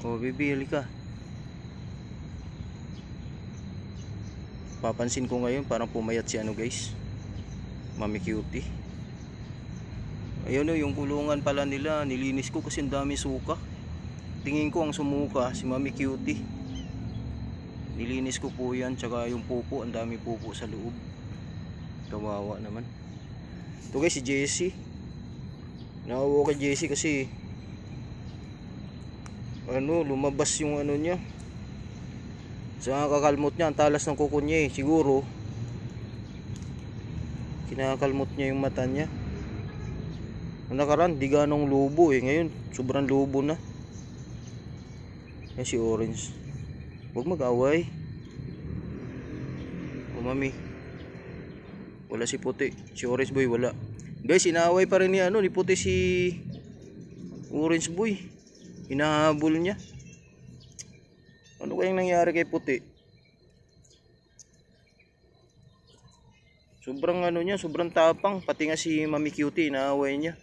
Oh, baby, halika. Papansin ko ngayon parang pumayat si ano guys, Mami Cutie. Ayun o, yung kulungan pala nila, nilinis ko kasi ang dami suka. Tingin ko ang sumuka si Mami Cutie. Nilinis ko po yan, tsaka yung pupo, ang dami pupo sa loob. Kawawa naman. Ito guys, si Jessie. Naawa kay Jessie kasi lumabas yung ano niya. Sa kakalmot niya, ang talas ng kuko niya eh. Siguro kinakalmot niya yung mata niya. Ang nakaraan, di ganong lubo eh. Ngayon, sobrang lubo na. Yan si Orange. Huwag mag-away. O mami, wala si Puti. Si Orange Boy wala. Guys, inaaway pa rin ni Puti si Orange Boy. Hinahabol niya. Ano kayang nangyari kay Puti? Sobrang sobrang tapang. Pati nga si Mami Cutie, inaaway niya.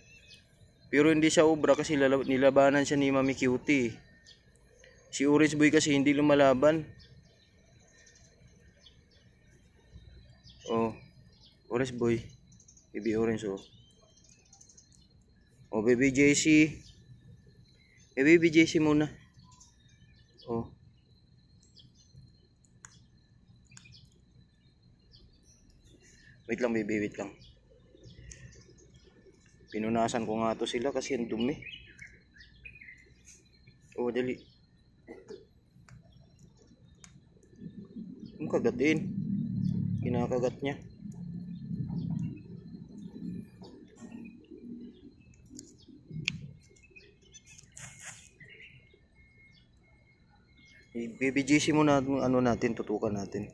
Pero hindi siya obra kasi nilabanan siya ni Mami Cutie. Si Orange Boy kasi hindi lumalaban. Oh, Orange Boy. Baby Orange oh. Oh, baby Jessie. Baby Jessie muna. Oh. Wait lang baby, wait lang. Pinunasan ko nga to sila kasi ang dumi. Oh, dali. Ang kagatin. Kinakagat niya. Baby Jessie muna natin, tutukan natin.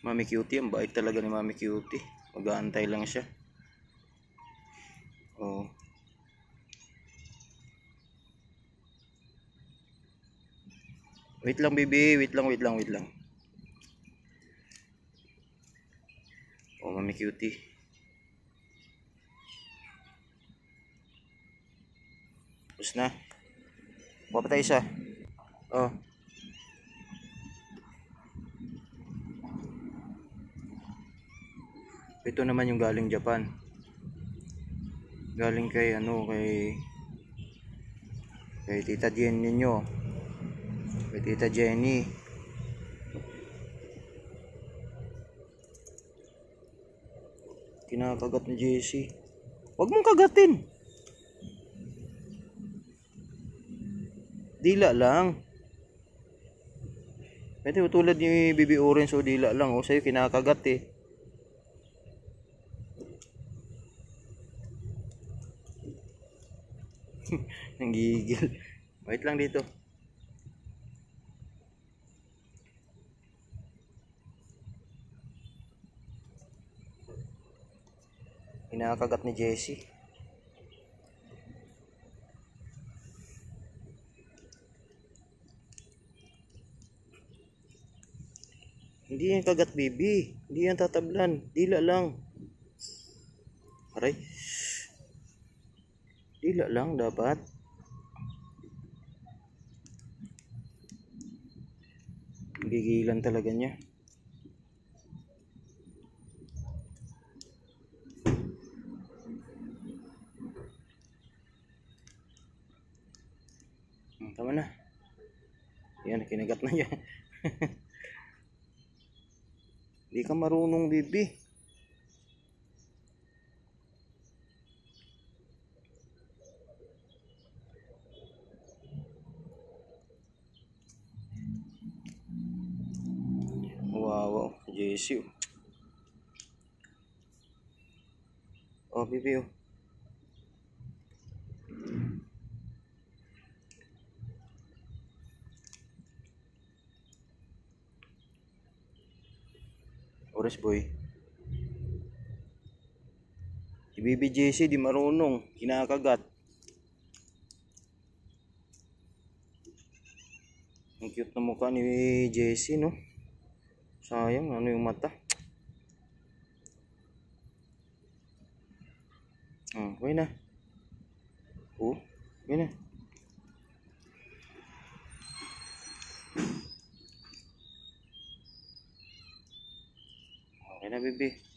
Mami Cutie, ang bait talaga ni Mami Cutie. Mag-aantay lang siya. Oh. Wait lang baby, wait lang. Oh, Mami Cutie. Tapos na. Buka pa tayo isa. Oh. Ito naman yung galing Japan. Galing kay kay Tita Jenny ninyo. Kay Tita Jenny. Kinakagat ni Jessie. Huwag mong kagatin. Dila lang. Ito tulad ni Baby Orange o dila lang. O sa'yo kinakagat eh. Nanggigil. Wait lang dito. Kinakagat ni Jessie. Hindi yan kagat baby. Hindi yan tatablan. Dila lang. Aray. Dila lang dapat. Gigilan talaga niya. Tama na. Yan, kinagat na niya. Hindi ka marunong, baby. Wow, Jessie. Oh, baby oh. Orange Boy. Si Baby Jessie di marunong, kinakagat. Ang cute na mukha ni Jessie, no? Sayang, ano yung mata? Okay na. Oh, okay na. Okay na, baby.